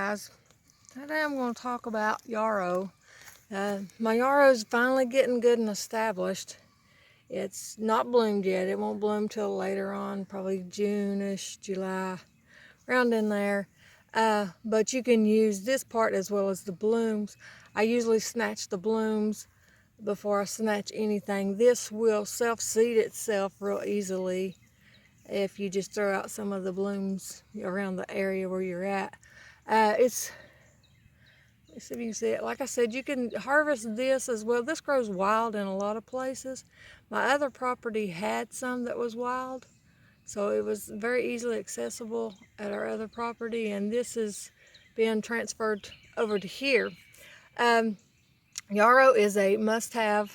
guys. Today I'm going to talk about yarrow. My yarrow is finally getting good and established. It's not bloomed yet. It won't bloom till later on, probably June-ish, July, around in there. But you can use this part as well as the blooms. I usually snatch the blooms before I snatch anything. This will self-seed itself real easily if you just throw out some of the blooms around the area where you're at. Let's see if you can see it. Like I said, you can harvest this as well. This grows wild in a lot of places. My other property had some that was wild, so it was very easily accessible at our other property, and this is being transferred over to here. Yarrow is a must-have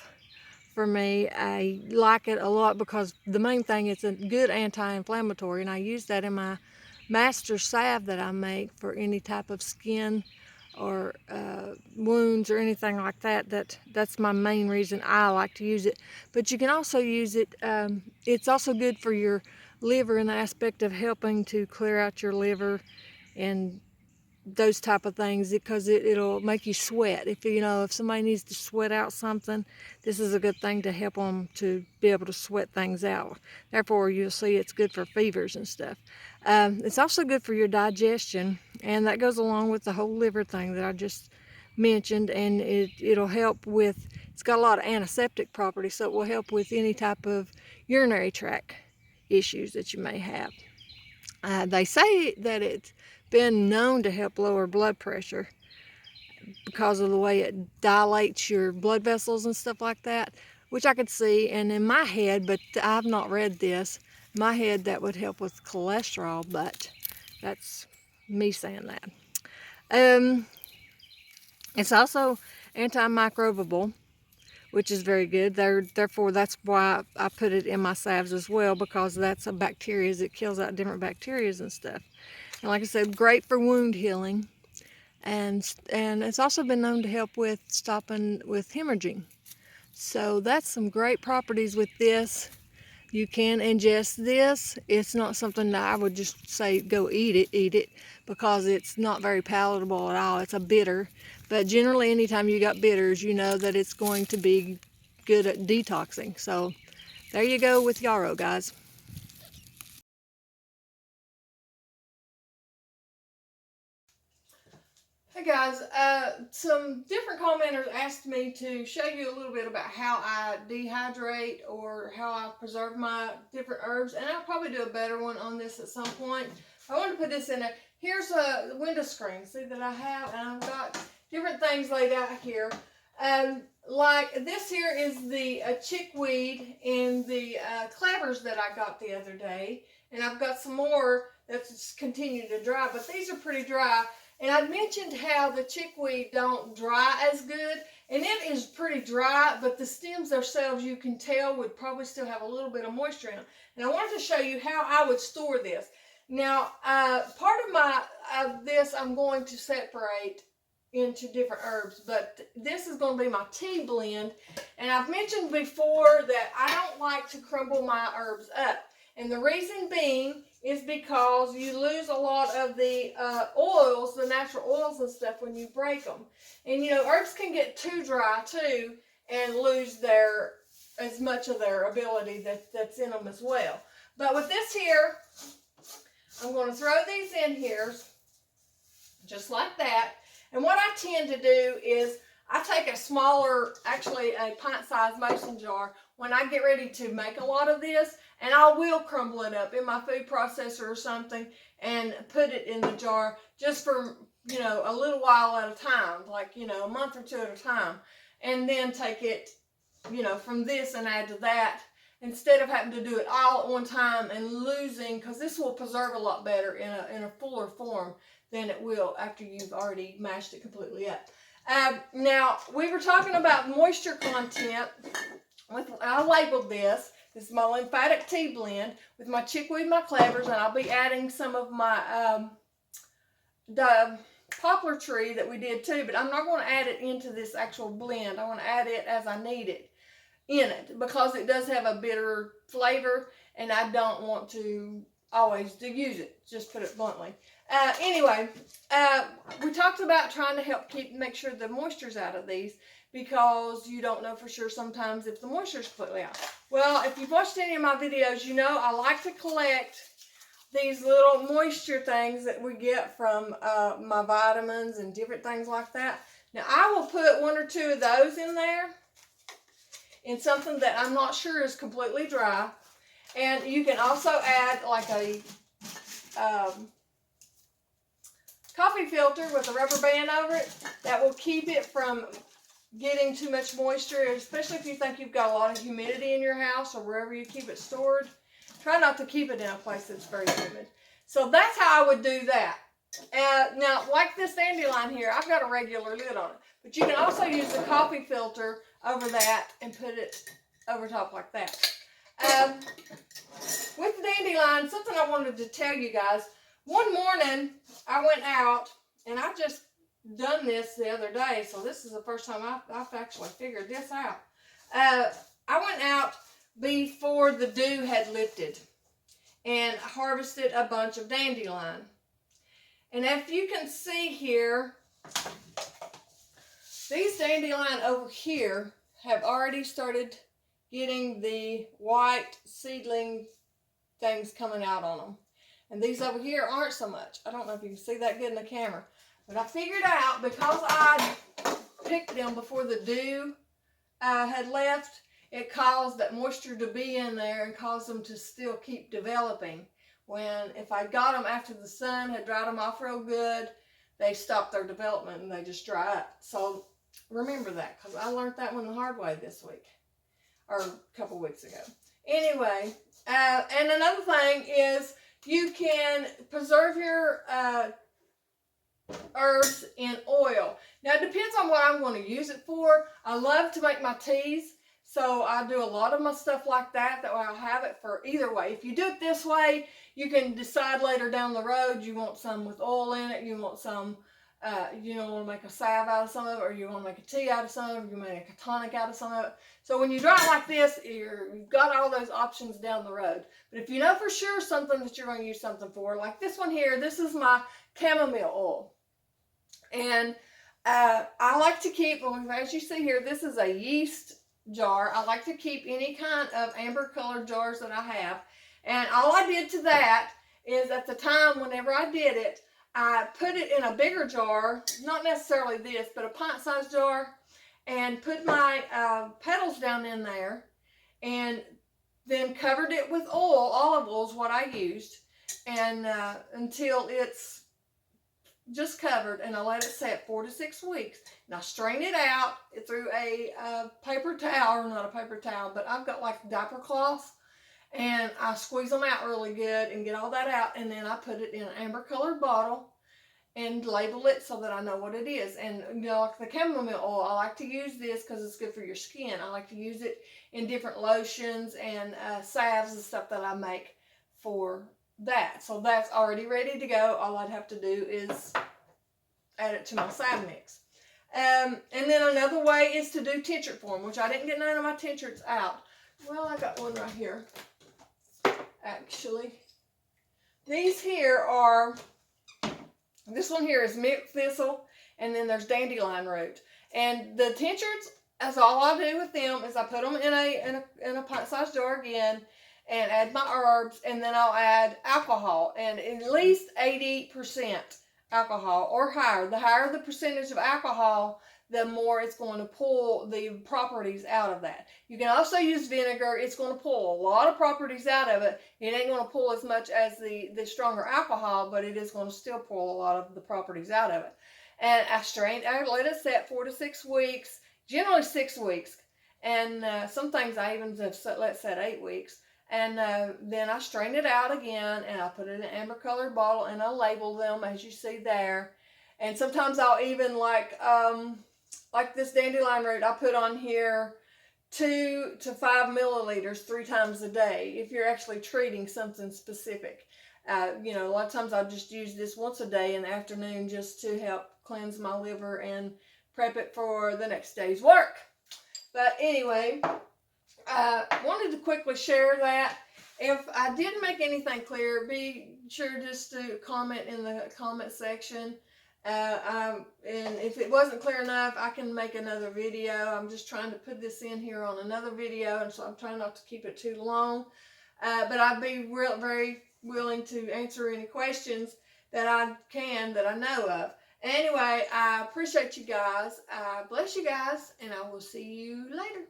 for me. I like it a lot because the main thing, it's a good anti-inflammatory, and I use that in my master salve that I make for any type of skin or wounds or anything like that. That's my main reason I like to use it. But you can also use it, it's also good for your liver in the aspect of helping to clear out your liver and those type of things, because it'll make you sweat. If somebody needs to sweat out something, this is a good thing to help them to be able to sweat things out. Therefore, you'll see it's good for fevers and stuff. It's also good for your digestion, and that goes along with the whole liver thing that I just mentioned, and it'll help with, it's got a lot of antiseptic properties, so it will help with any type of urinary tract issues that you may have. They say that it's been known to help lower blood pressure because of the way it dilates your blood vessels and stuff like that, which I could see. And in my head, but I've not read this, my head that would help with cholesterol, but that's me saying that. It's also antimicrobial, which is very good. Therefore, that's why I put it in my salves as well, because that's a bacteria. It kills out different bacteria and stuff. And like I said, great for wound healing. And it's also been known to help with stopping with hemorrhaging. So that's some great properties with this. You can ingest this. It's not something that I would just say go eat it, because it's not very palatable at all. It's a bitter. But generally, anytime you got bitters, you know that it's going to be good at detoxing. So there you go with yarrow, guys. Hey guys, some different commenters asked me to show you a little bit about how I dehydrate or how I preserve my different herbs, and I'll probably do a better one on this at some point. I want to put this in there. Here's a window screen, see, that I have, and I've got different things laid out here. Like this here is the chickweed and the clavers that I got the other day, and I've got some more that's continuing to dry, but these are pretty dry. And I mentioned how the chickweed don't dry as good, and it is pretty dry, but the stems themselves, you can tell, would probably still have a little bit of moisture in them. And I wanted to show you how I would store this. Now, part of this I'm going to separate into different herbs, but this is going to be my tea blend. And I've mentioned before that I don't like to crumble my herbs up. And the reason being is because you lose a lot of the oils, the natural oils and stuff, when you break them. And herbs can get too dry too and lose as much of their ability that's in them as well. But with this here, I'm going to throw these in here just like that. And what I tend to do is I take a smaller, actually a pint-sized mason jar when I get ready to make a lot of this, and I will crumble it up in my food processor or something and put it in the jar just for, a little while at a time, like, a month or two at a time, and then take it, from this and add to that, instead of having to do it all at one time and losing, because this will preserve a lot better in a fuller form than it will after you've already mashed it completely up. Now, we were talking about moisture content. I labeled this. This is my lymphatic tea blend with my chickweed, my clavers, and I'll be adding some of my the poplar tree that we did too, but I'm not going to add it into this actual blend. I want to add it as I need it in it, because it does have a bitter flavor, and I don't want to always use it, just put it bluntly. Anyway, we talked about trying to help make sure the moisture's out of these, because you don't know for sure sometimes if the moisture's completely out. Well, if you've watched any of my videos, you know I like to collect these little moisture things that we get from my vitamins and different things like that. Now, I will put 1 or 2 of those in there, in something that I'm not sure is completely dry. And you can also add like a coffee filter with a rubber band over it that will keep it from getting too much moisture, especially if you think you've got a lot of humidity in your house or wherever you keep it stored. Try not to keep it in a place that's very humid. So that's how I would do that. Now, like this dandelion here, I've got a regular lid on it. But you can also use the coffee filter over that and put it over top like that. With the dandelion, something I wanted to tell you guys. One morning, I went out, and I just done this the other day, so this is the first time I've actually figured this out. I went out before the dew had lifted and harvested a bunch of dandelion. And if you can see here, these dandelion over here have already started getting the white seedling things coming out on them. And these over here aren't so much. I don't know if you can see that good in the camera. But I figured out, because I picked them before the dew had left, it caused that moisture to be in there and caused them to still keep developing. When if I got them after the sun had dried them off real good, they stopped their development and they just dry up. So remember that, because I learned that one the hard way this week, or a couple weeks ago. Anyway, and another thing is you can preserve your herbs in oil. Now, it depends on what I'm going to use it for. I love to make my teas, so I do a lot of my stuff like that. That way I'll have it for either way. If you do it this way, you can decide later down the road you want some with oil in it, you want some, you want to make a salve out of some of it, or you want to make a tea out of some of it, or you make a tonic out of some of it. So when you dry it like this, you've got all those options down the road. But if you know for sure something that you're going to use something for, like this one here, this is my chamomile oil. And I like to keep, as you see here, this is a yeast jar. I like to keep any kind of amber colored jars that I have. And all I did to that is, at the time whenever I did it, I put it in a bigger jar, not necessarily this, but a pint-sized jar, and put my petals down in there, and then covered it with oil. Olive oil is what I used, and until it's just covered, and I let it set 4 to 6 weeks. And I strain it out through a paper towel, or not a paper towel, but I've got like diaper cloths, and I squeeze them out really good and get all that out, and then I put it in an amber colored bottle and label it so that I know what it is. And like the chamomile oil, I like to use this because it's good for your skin. I like to use it in different lotions and salves and stuff that I make for that. So that's already ready to go. All I'd have to do is add it to my salve mix. And then another way is to do tincture form, which I didn't get none of my tinctures out. Well, I got one right here, actually. These here are, this one here is milk thistle, and then there's dandelion root. And the tinctures, that's all I do with them, is I put them in a pint-sized jar again, and add my herbs, and then I'll add alcohol, and at least 80% alcohol or higher. The higher the percentage of alcohol, the more it's going to pull the properties out of that. You can also use vinegar. It's going to pull a lot of properties out of it. It ain't going to pull as much as the stronger alcohol, but it is going to still pull a lot of the properties out of it. And I let it set 4 to 6 weeks, generally 6 weeks. And some things I even let set 8 weeks. And then I strain it out again, and I put it in an amber colored bottle, and I label them as you see there. And sometimes I'll even like this dandelion root, I put on here 2 to 5 milliliters 3 times a day if you're actually treating something specific. A lot of times I'll just use this once a day in the afternoon just to help cleanse my liver and prep it for the next day's work. But anyway, wanted to quickly share that. If I didn't make anything clear, be sure just to comment in the comment section. And if it wasn't clear enough, I can make another video. I'm just trying to put this in here on another video, and so I'm trying not to keep it too long. But I'd be very willing to answer any questions that I can, that I know of. Anyway, I appreciate you guys. I bless you guys, and I will see you later.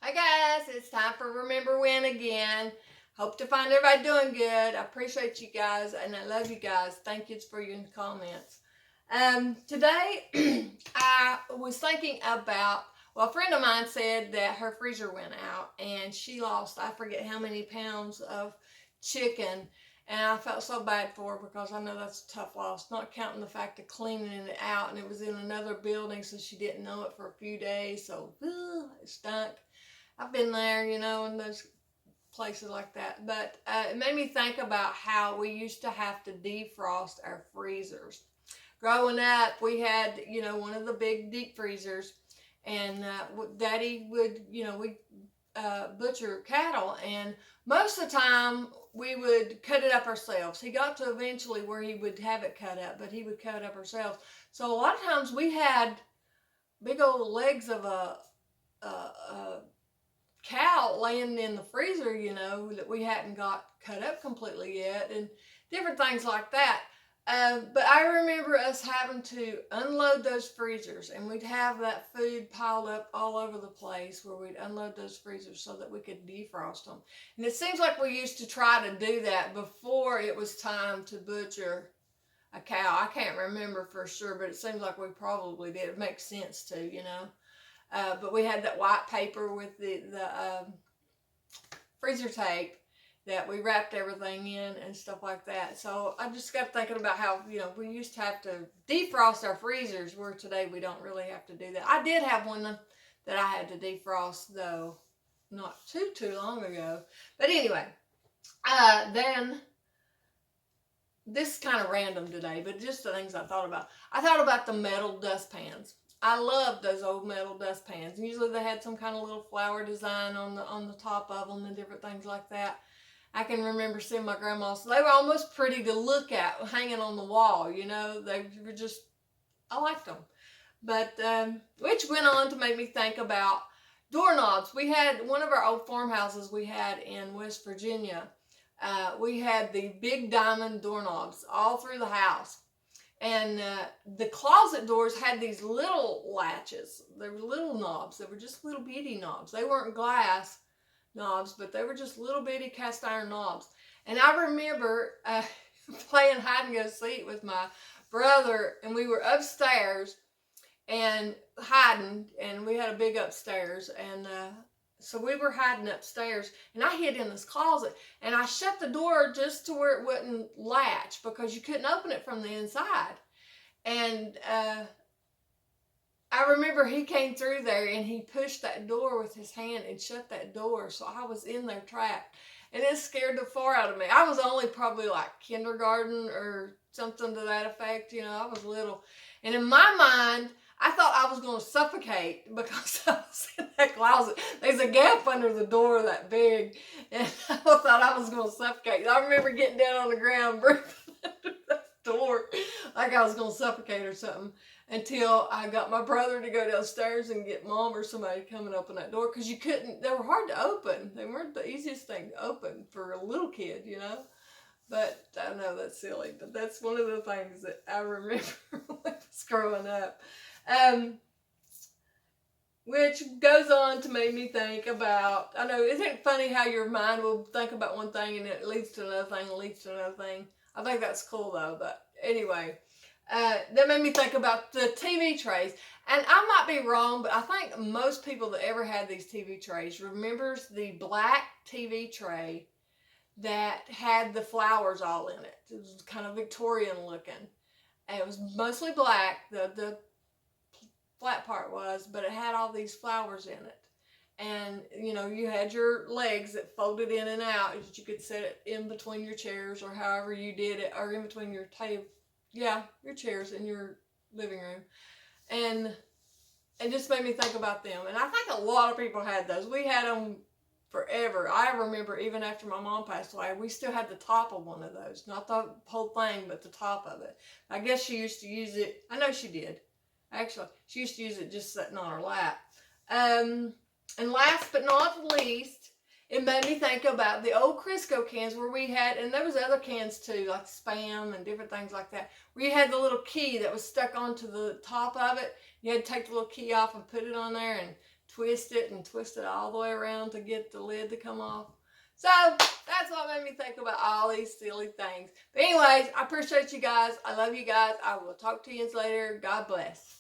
Hi guys, it's time for Remember When again. Hope to find everybody doing good. I appreciate you guys and I love you guys. Thank you for your comments. Today I was thinking about, well, a friend of mine said that her freezer went out and she lost, I forget how many pounds of chicken. And I felt so bad for her because I know that's a tough loss, not counting the fact of cleaning it out. And it was in another building, so she didn't know it for a few days. So it stunk. I've been there, you know, in those places like that. But it made me think about how we used to have to defrost our freezers. Growing up, we had, you know, one of the big deep freezers. And Daddy would, you know, we butcher cattle, and most of the time we would cut it up ourselves. He got to eventually where he would have it cut up, but he would cut it up ourselves. So a lot of times we had big old legs of a cow laying in the freezer, you know, that we hadn't got cut up completely yet, and different things like that. But I remember us having to unload those freezers, and we'd have that food piled up all over the place where we'd unload those freezers so that we could defrost them. And it seems like we used to try to do that before it was time to butcher a cow. I can't remember for sure, but it seems like we probably did. It makes sense to, you know. But we had that white paper with the freezer tape that we wrapped everything in and stuff like that. So I just got thinking about how, you know, we used to have to defrost our freezers, where today we don't really have to do that. I did have one that I had to defrost, though, not too long ago. But anyway, then this is kind of random today, but just the things I thought about. I thought about the metal dustpans. I loved those old metal dustpans. Usually they had some kind of little flower design on the top of them and different things like that. I can remember seeing my grandma's. They were almost pretty to look at, hanging on the wall. You know, they were just, I liked them. But which went on to make me think about doorknobs. We had one of our old farmhouses we had in West Virginia. We had the big diamond doorknobs all through the house. And the closet doors had these little latches. They were little knobs. They were just little bitty knobs. They weren't glass knobs, but they were just little bitty cast iron knobs. And I remember playing hide and go seek with my brother, and we were upstairs and hiding, and we had a big upstairs, and so we were hiding upstairs, and I hid in this closet, and I shut the door just to where it wouldn't latch because you couldn't open it from the inside. And I remember he came through there and he pushed that door with his hand and shut that door. So I was in there trapped. And it scared the far out of me. I was only probably like kindergarten or something to that effect. You know, I was little. And in my mind, I thought I was going to suffocate because I was in that closet. There's a gap under the door that big. And I thought I was going to suffocate. I remember getting down on the ground, breathing under that door like I was going to suffocate or something, until I got my brother to go downstairs and get Mom or somebody to come and open that door, because you couldn't, they were hard to open. They weren't the easiest thing to open for a little kid, you know. But I know that's silly, but that's one of the things that I remember when I was growing up. Which goes on to make me think about, I know, isn't it funny how your mind will think about one thing and it leads to another thing and leads to another thing? I think that's cool though, but anyway. That made me think about the TV trays. And I might be wrong, but I think most people that ever had these TV trays remembers the black TV tray that had the flowers all in it. It was kind of Victorian looking. And it was mostly black, the flat part was, but it had all these flowers in it. And, you know, you had your legs that folded in and out that you could set it in between your chairs or however you did it, or in between your table. Yeah, your chairs in your living room. And it just made me think about them. And I think a lot of people had those. We had them forever. I remember even after my mom passed away, we still had the top of one of those. Not the whole thing, but the top of it. I guess she used to use it. I know she did. Actually, she used to use it just sitting on her lap. And last but not least, it made me think about the old Crisco cans where we had, and there was other cans too, like Spam and different things like that, where you had the little key that was stuck onto the top of it. You had to take the little key off and put it on there and twist it all the way around to get the lid to come off. So that's what made me think about all these silly things. But anyways, I appreciate you guys. I love you guys. I will talk to you later. God bless.